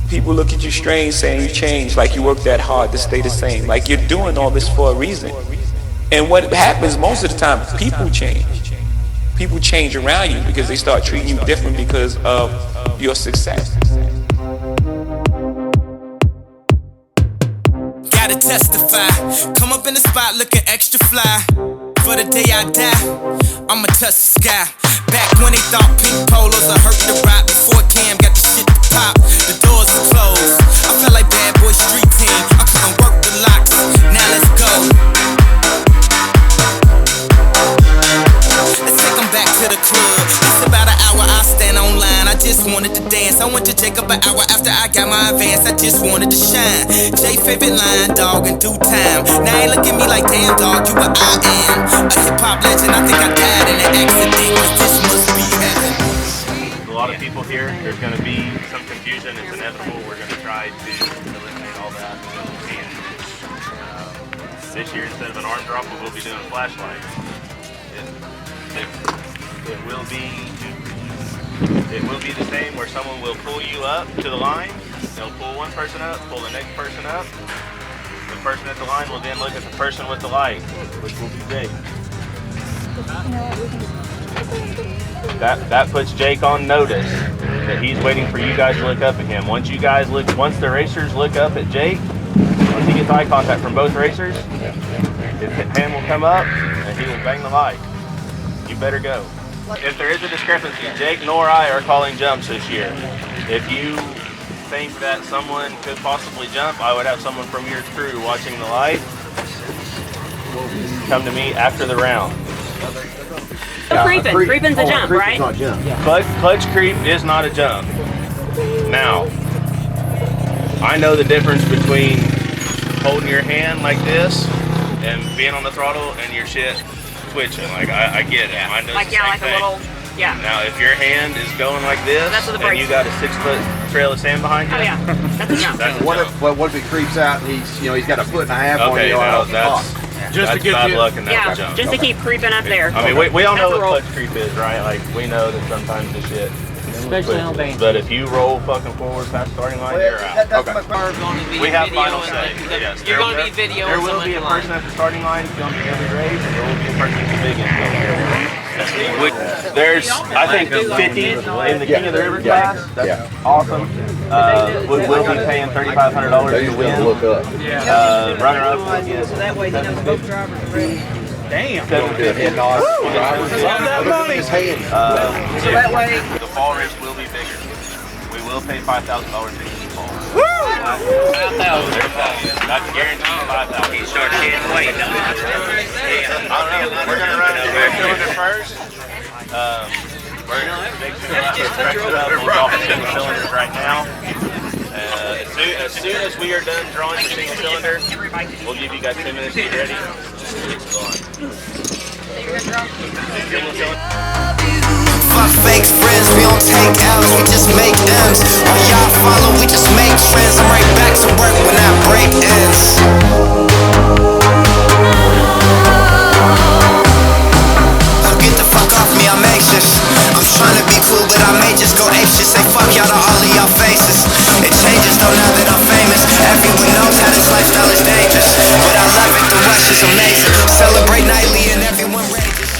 People look at you strange saying you changed, like you worked that hard to stay the same. Like you're doing all this for a reason. And what happens most of the time, people change. People change around you because they start treating you different because of your success. Gotta testify. Come up in the spot looking extra fly. For the day I die, I'ma touch the sky. Back when they thought pink polos would hurt the rock. Before Cam got the shit to pop, the doors were closed. I felt like bad boy street team. I couldn't work the locks. Now let's go. Let's take them back to the club. It's about an hour, I stand online. I just wanted to dance. I went to Jacob an hour after I got my advance. I just wanted to shine. Jay favorite line, dog, in due time. Now ain't look at me like, damn, dog, you what I am. A hip-hop legend, I think I died in an accident. Cause this must be heaven. A lot of people here, there's gonna be some confusion. It's inevitable. We're gonna try to eliminate all that. This year, instead of an arm drop, we will be doing a flashlight. It will be the same where someone will pull you up to the line. They'll pull one person up, pull the next person up. The person at the line will then look at the person with the light, which will be Jake. That puts Jake on notice that he's waiting for you guys to look up at him. Once the racers look up at Jake, once he gets eye contact from both racers, his hand will come up and he will bang the light. You better go. If there is a discrepancy, Jake nor I are calling jumps this year. If you think that someone could possibly jump, I would have someone from your crew watching the light come to me after the round. Creeping's a jump, right? Clutch creep is not a jump. Now, I know the difference between holding your hand like this and being on the throttle and your shit twitching. Like I get it. I know like the same like thing. a little, yeah. Now if your hand is going like this and you got a 6-foot trail of sand behind you, oh yeah, that's a jump. That's a what jump. if he creeps out and he's got a foot and a half on Okay, you now out that's bad luck and that's a jump. Just to keep creeping up there. I mean, we all know what clutch creep is, right? Like we know that sometimes the shit. Especially on band. But if you roll fucking forward past starting line, you're out. Okay. We have final say. Yes, You're going to be videoing. There will be a person at the starting line filming every race, and there will be a person at the big end filming every race. There's, I think, 50 in the King of the River class. That's awesome. We'll be paying $3,500 to win. Runner-up will get So that way, both drivers are ready. Damn. $750. So that way, the fall race will be bigger. We will pay $5,000 to each fall. 5,000. That's guaranteed 5,000. He starts getting weight. We're going to run a rear cylinder first. We're going to make sure that we're stretched up. We'll drop the single cylinders right now. As soon as we are done drawing the single cylinder, we'll give you guys 10 minutes to get ready. Fuck fake friends, we don't take L's, we just make M's. All y'all follow, we just make trends. I'm right back to work when that break ends. So get the fuck off me, I'm anxious. I'm trying to be cool, but I may just go apeshit. Say fuck y'all to all of y'all faces. It changes though now that I'm famous. Everyone knows how this lifestyle is dangerous, but I love it, the rush is amazing. Celebrate nightly and everyone rages.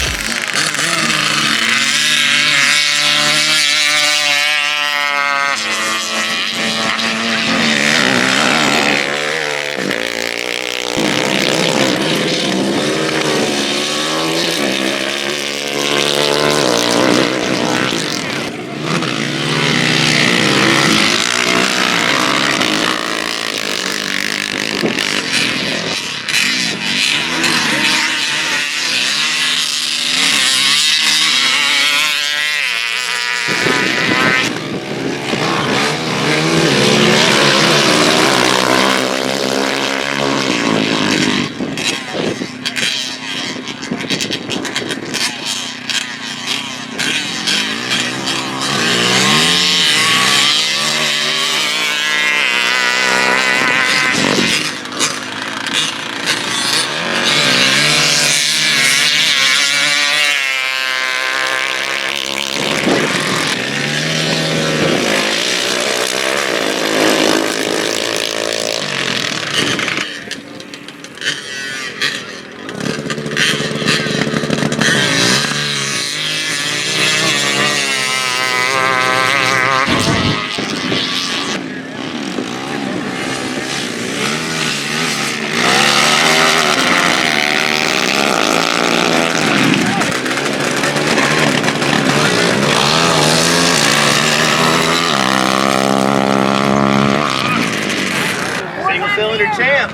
500 champ.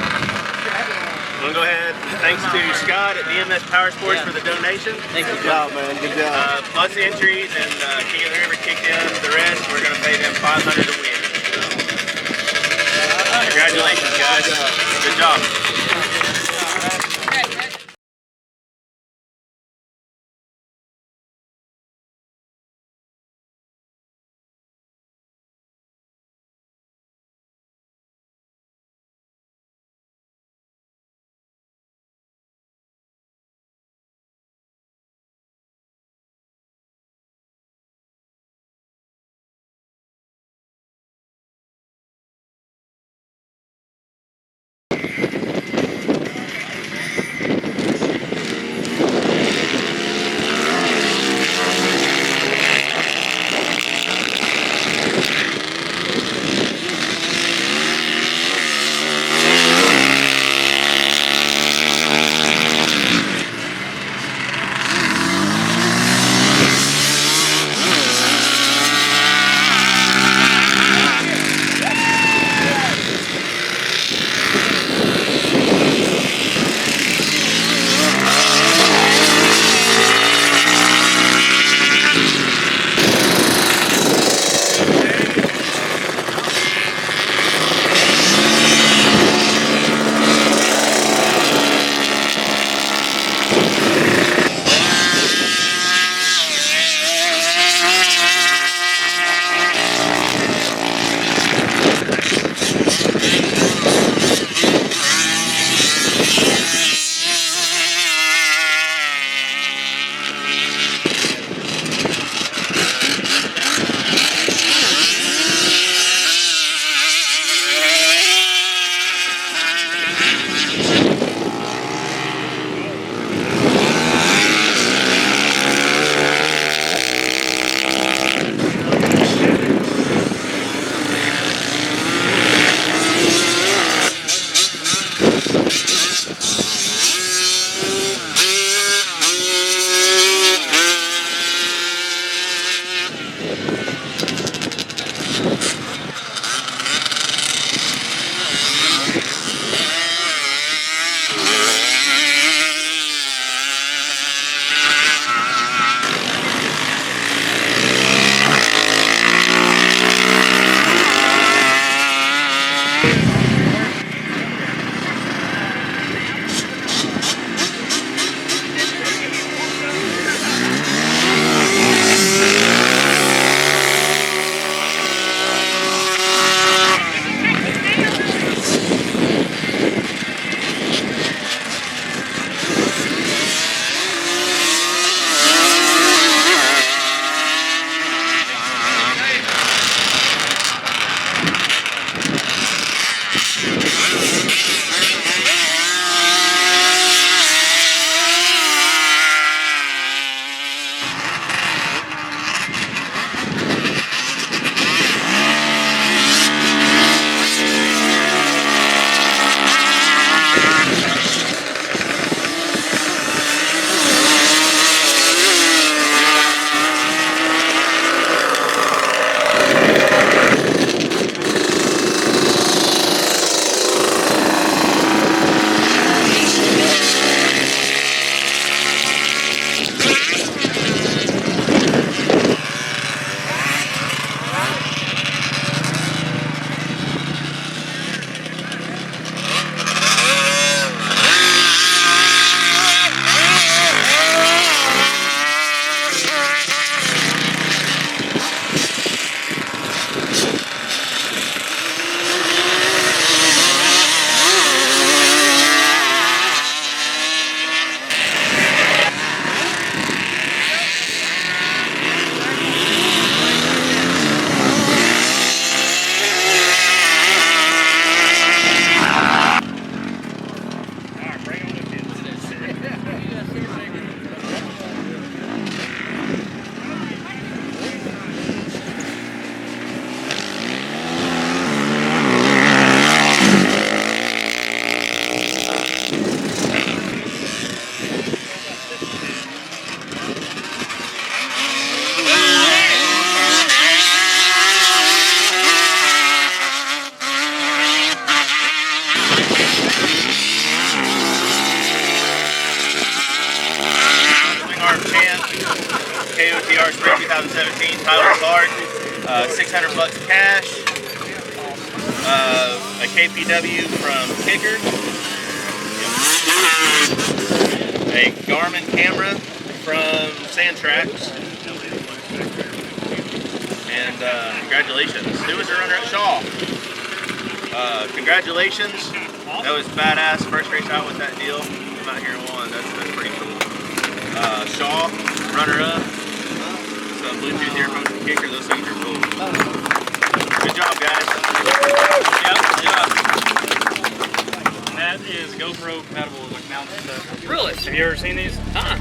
We'll go ahead. Thanks to Scott at DMS Power Sports for the donation. Good job, man. Good job. Plus entries and King of the River kicked in the rest. We're going to pay them 500 to win. Congratulations, guys. Good job. 2017 Tyler Clark, 600 bucks cash, a KPW from Kicker, a Garmin camera from Sand Tracks, and congratulations. Who was your runner-up? Shaw. Congratulations. That was badass. First race out with that deal. Came out here and won. That's pretty cool. Shaw, runner-up. Some Bluetooth earphones from Kicker. Those things are cool. Good job, guys. Yep. And that is GoPro compatible with mounted stuff. Really? Have you ever seen these? Yeah.